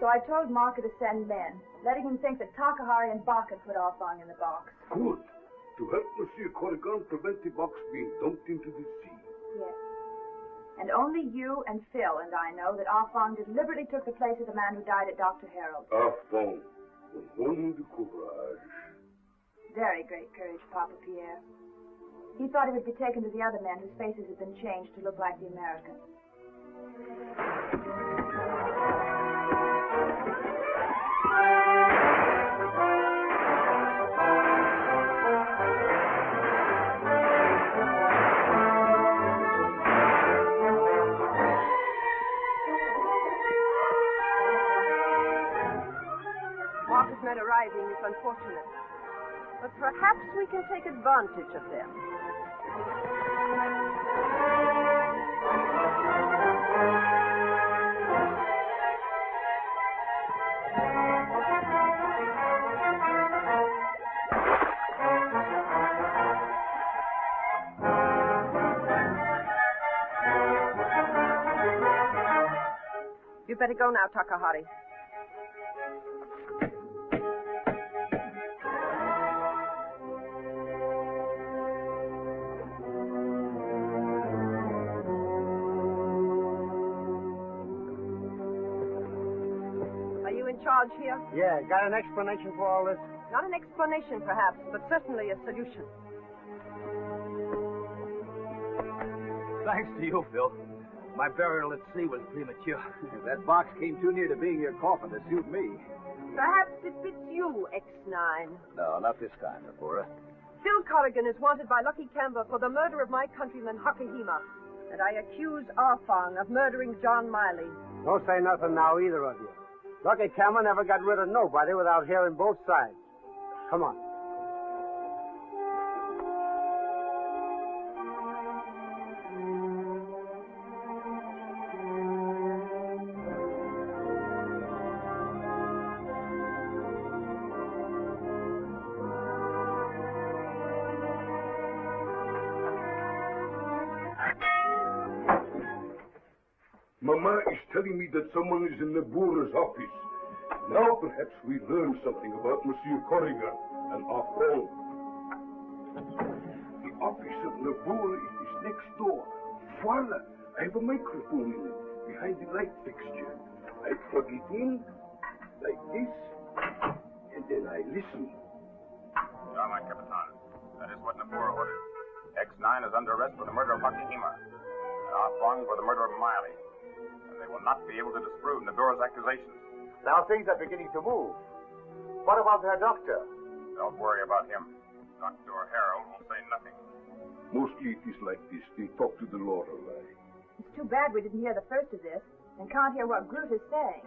So I told Marker to send men, letting him think that Takahari and Baka put Offang in the box. Good. To help Monsieur Corrigan prevent the box being dumped into the sea. Yes. And only you and Phil and I know that Offang deliberately took the place of the man who died at Dr. Harold. Offang. Un homme de courage. Very great courage, Papa Pierre. He thought he would be taken to the other men whose faces had been changed to look like the Americans. Marcus men arriving is unfortunate. But perhaps we can take advantage of them. You better go now, Takahari. Charge here? Yeah, got an explanation for all this? Not an explanation, perhaps, but certainly a solution. Thanks to you, Phil. My burial at sea was premature. That box came too near to being your coffin to suit me. Perhaps it fits you, X-9. No, not this time, Deborah. Phil Corrigan is wanted by Lucky Kemba for the murder of my countryman, Hakahima. And I accuse Arfang of murdering John Miley. Don't say nothing now, either of you. Lucky Cameron never got rid of nobody without hearing both sides. Come on. Mama is telling me that someone is in the Boer's office. Now perhaps we learn something about Monsieur Corrigan and our phone. The office of the Boer is next door. Voila! I have a microphone in it, behind the light fixture. I plug it in, like this, and then I listen. Yeah, my Capitan. That is what Nabura ordered. X-9 is under arrest for the murder of Hakahima, and Arfang for the murder of Miley. And they will not be able to disprove Nabura's accusations. Now things are beginning to move. What about their doctor? Don't worry about him. Dr. Harold will say nothing. Mostly it is like this. They talk to the Lorelei. It's too bad we didn't hear the first of this and can't hear what Groot is saying.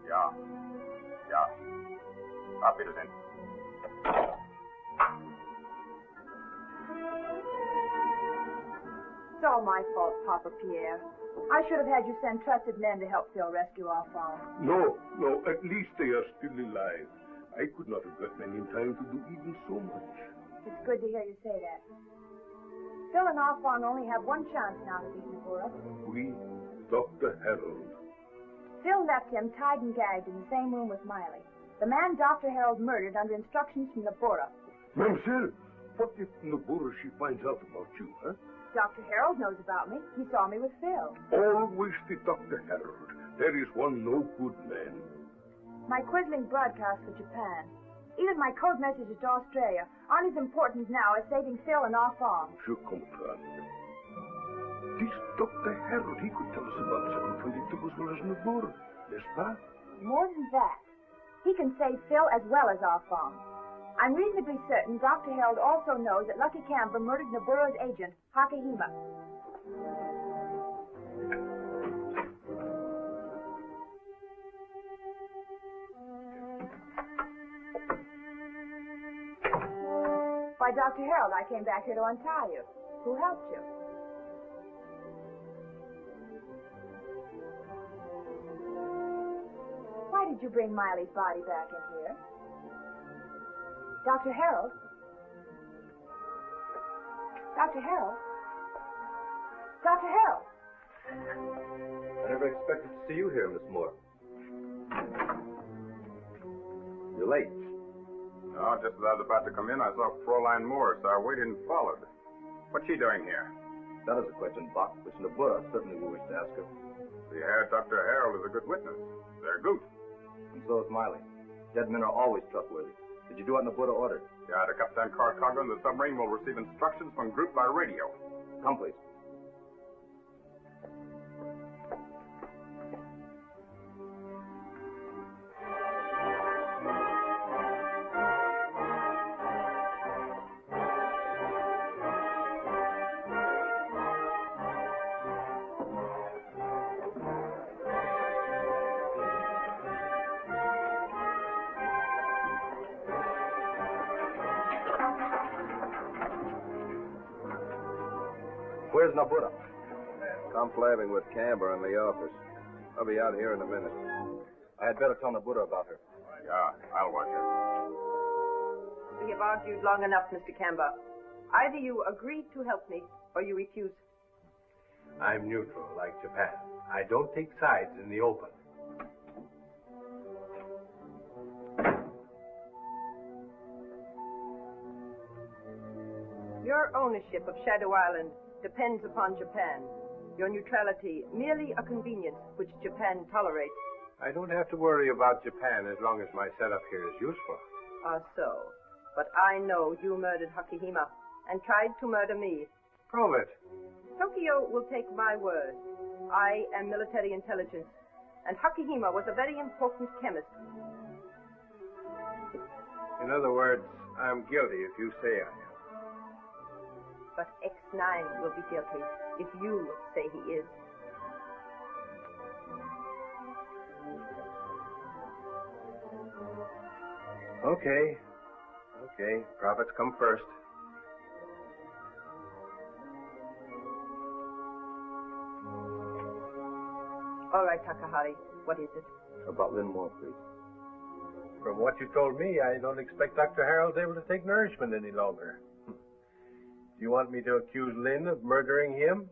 Yeah. Yeah. Auf Wiedersehen. It's all my fault, Papa Pierre. I should have had you send trusted men to help Phil rescue our farm. No, at least they are still alive. I could not have got men in time to do even so much. It's good to hear you say that. Phil and our farm only have one chance now to beat Nabura. We, Dr. Harold. Phil left him tied and gagged in the same room with Miley. The man Dr. Harold murdered under instructions from Nabura. Mamselle, what if Nabura she finds out about you, huh? Dr. Harold knows about me. He saw me with Phil. Always the Dr. Harold. There is one no good man. My quizzling broadcast for Japan, even my code messages to Australia, aren't as important now as saving Phil and our farm. Je comprends. This Dr. Harold, he could tell us about 722 as well as Nabura, n'est-ce pas? More than that, he can save Phil as well as our farm. I'm reasonably certain Dr. Harold also knows that Lucky Campbell murdered Nabura's agent, Hakahima. By Dr. Harold, I came back here to untie you. Who helped you? Why did you bring Miley's body back in here? Dr. Harold? Dr. Harold? Dr. Harold? I never expected to see you here, Miss Moore. You're late. Oh, just as I was about to come in, I saw Fräulein Moore, so I waited and followed. What's she doing here? That is a question, Bach, which Nabura certainly will wish to ask her. The Herr Dr. Harold is a good witness. They're good. And so is Miley. Dead men are always trustworthy. Did you do what Nabura ordered? Yeah, the Captain Carcargo and the submarine will receive instructions from group by radio. Come, please. Where's Nabura? Conflabbing with Camber in the office. I'll be out here in a minute. I had better tell Nabura about her. Yeah, I'll watch her. We have argued long enough, Mr. Camber. Either you agree to help me, or you refuse. I'm neutral, like Japan. I don't take sides in the open. Your ownership of Shadow Island depends upon Japan. Your neutrality merely a convenience which Japan tolerates. I don't have to worry about Japan as long as my setup here is useful. So. But I know you murdered Hakihima and tried to murder me. Prove it. Tokyo will take my word. I am military intelligence, and Hakihima was a very important chemist. In other words, I'm guilty if you say I am. But X-9 will be guilty if you say he is. Okay. Profits come first. All right, Takahari. What is it? About Lynn Moore, please. From what you told me, I don't expect Dr. Harold's able to take nourishment any longer. Do you want me to accuse Lynn of murdering him?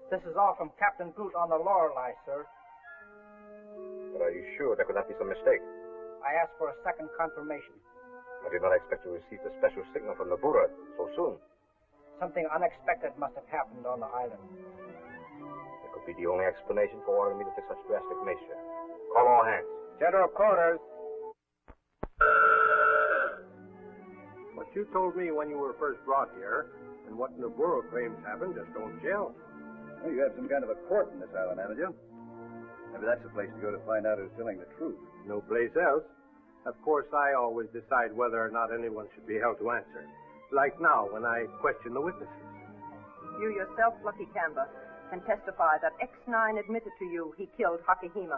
This is all from Captain Goot on the Lorelei, sir. But are you sure there could not be some mistake? I asked for a second confirmation. I did not expect to receive the special signal from Nabura so soon. Something unexpected must have happened on the island. That could be the only explanation for ordering me to take such drastic measure. Call all hands. General quarters. What you told me when you were first brought here and what Nabura claims happened just don't gel. Well, you have some kind of a court in this island, haven't you? Maybe that's the place to go to find out who's telling the truth. No place else. Of course, I always decide whether or not anyone should be held to answer. Like now, when I question the witnesses. You yourself, Lucky Camber, can testify that X-9 admitted to you he killed Hakihima.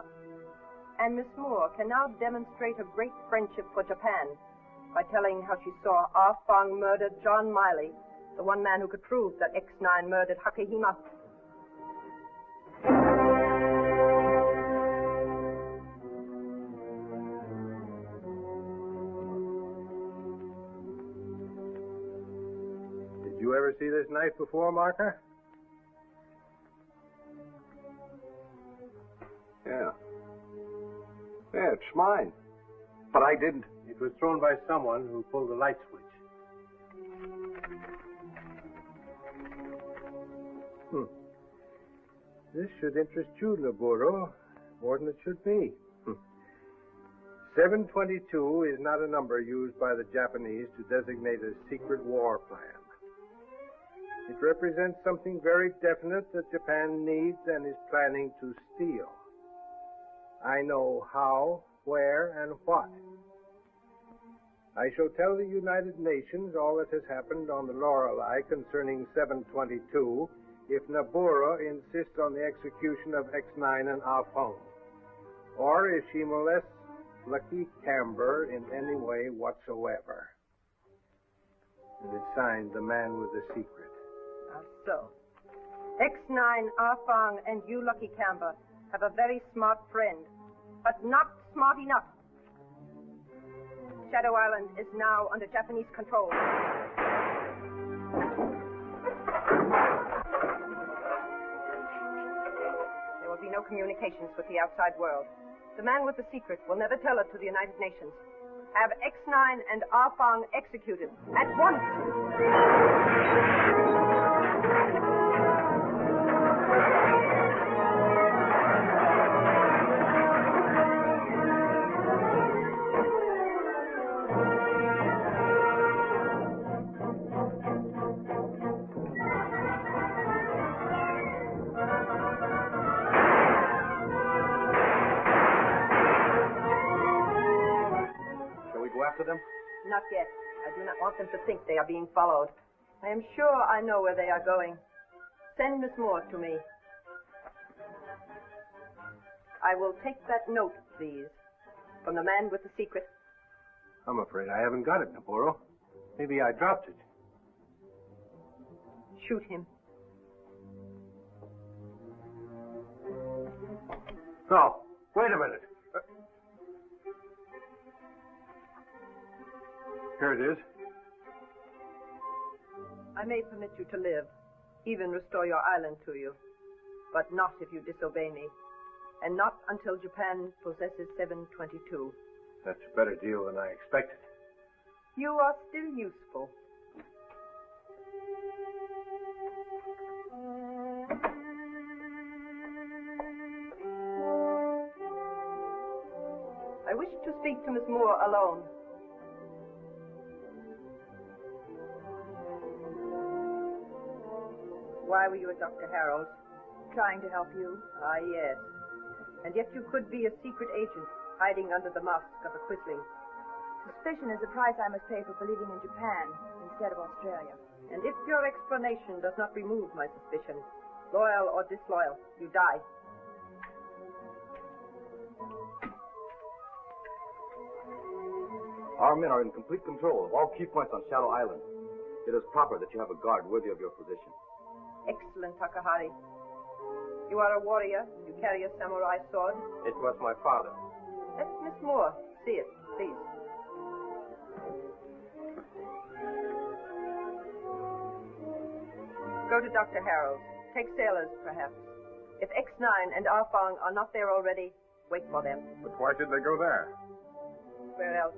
And Miss Moore can now demonstrate a great friendship for Japan by telling how she saw Ah Fong murder John Miley, the one man who could prove that X-9 murdered Hakihima. Did you ever see this knife before, Marker? Yeah. Yeah, it's mine. But I didn't. It was thrown by someone who pulled the light switch. This should interest you, Naburo, more than it should me. 722 is not a number used by the Japanese to designate a secret war plan. It represents something very definite that Japan needs and is planning to steal. I know how, where, and what. I shall tell the United Nations all that has happened on the Lorelei concerning 722 if Nabura insists on the execution of X-9 and Ah Fong, or if she molests Lucky Camber in any way whatsoever. And it's signed the man with the secret. So, X-9, Ah Fong, and you, Lucky Camber, have a very smart friend, but not smart enough. Shadow Island is now under Japanese control. no communications with the outside world. The man with the secret will never tell it to the United Nations. Have X-9 and Ah Fong executed at once. After them? Not yet. I do not want them to think they are being followed. I am sure I know where they are going. Send Miss Moore to me. I will take that note, please, from the man with the secret. I'm afraid I haven't got it, Navarro. Maybe I dropped it. Shoot him. No, wait a minute. Here it is. I may permit you to live, even restore your island to you, but not if you disobey me, and not until Japan possesses 722. That's a better deal than I expected. You are still useful. I wish to speak to Miss Moore alone. Why were you at Dr. Harold's? Trying to help you. Ah, yes. And yet you could be a secret agent hiding under the mask of a Quisling. Suspicion is the price I must pay for believing in Japan instead of Australia. And if your explanation does not remove my suspicion, loyal or disloyal, you die. Our men are in complete control of all key points on Shadow Island. It is proper that you have a guard worthy of your position. Excellent, Takahari. You are a warrior. You carry a samurai sword. It was my father. Let Miss Moore see it, please. Go to Dr. Harold's. Take sailors, perhaps. If X-9 and Ah Fong are not there already, wait for them. But why should they go there? Where else?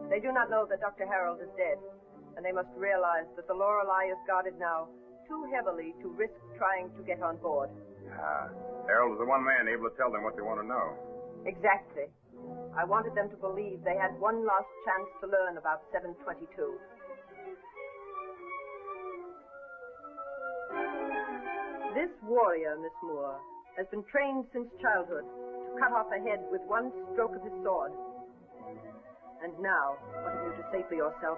They do not know that Dr. Harold is dead, and they must realize that the Lorelei is guarded now too heavily to risk trying to get on board. Yeah. Harold is the one man able to tell them what they want to know. Exactly. I wanted them to believe they had one last chance to learn about 722. This warrior, Miss Moore, has been trained since childhood to cut off a head with one stroke of his sword. And now, what have you to say for yourself?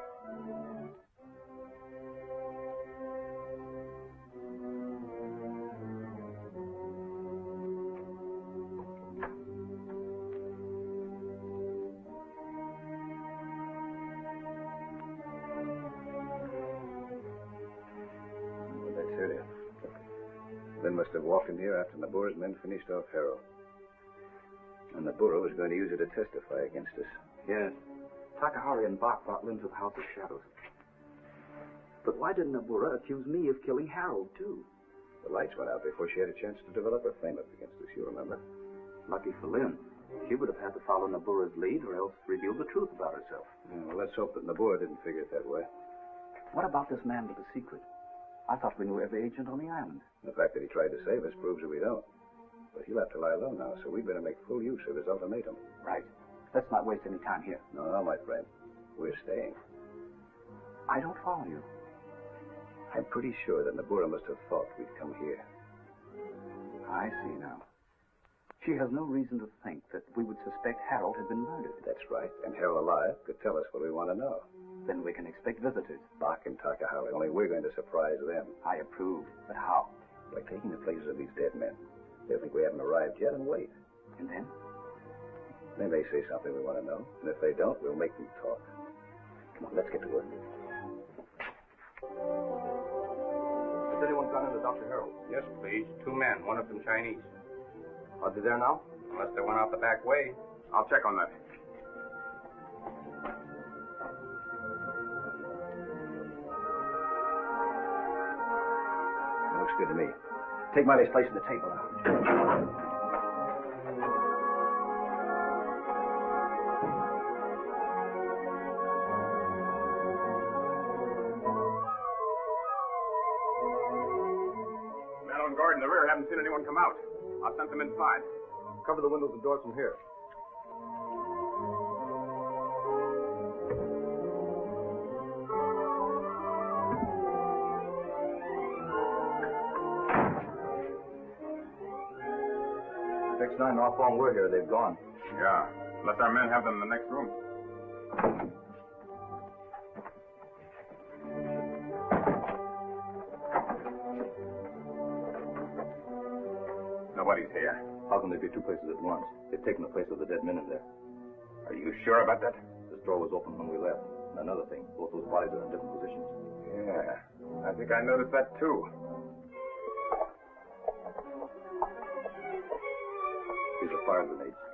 Lynn must have walked in here after Nabura's men finished off Harold. And Nabura was going to use it to testify against us. Yes. Takahari and Bach brought Lynn to the House of Shadows. But why did Nabura accuse me of killing Harold, too? The lights went out before she had a chance to develop her flame up against us, you remember? Lucky for Lynn. She would have had to follow Nabura's lead or else reveal the truth about herself. Yeah, well, let's hope that Nabura didn't figure it that way. What about this man with the secret? I thought we knew every agent on the island. The fact that he tried to save us proves that we don't. But he'll have to lie low now, so we better make full use of his ultimatum. Right. Let's not waste any time here. No, my friend. We're staying. I don't follow you. I'm pretty sure that Nabura must have thought we'd come here. I see now. She has no reason to think that we would suspect Harold had been murdered. That's right. And Harold alive could tell us what we want to know. Then we can expect visitors. Bach and Takahari. Only we're going to surprise them. I approve. But how? By taking the places of these dead men. They'll think we haven't arrived yet and wait. And then? They may say something we want to know. And if they don't, we'll make them talk. Come on, let's get to work. Has anyone gone into Dr. Harold? Yes, please. 2 men, one of them Chinese. Are they there now? Unless they went out the back way. I'll check on that. Looks good to me. Take Miley's place at the table now. guard in the rear haven't seen anyone come out. I'll send them inside. Cover the windows and doors from here. X-9 and Off-Long were here. They've gone. Yeah, unless our men have them in the next room. Nobody's here. How can there be two places at once? They've taken the place of the dead men in there. Are you sure about that? This door was open when we left. And another thing, both those bodies are in different positions. Yeah, I think I noticed that too. These are fire grenades.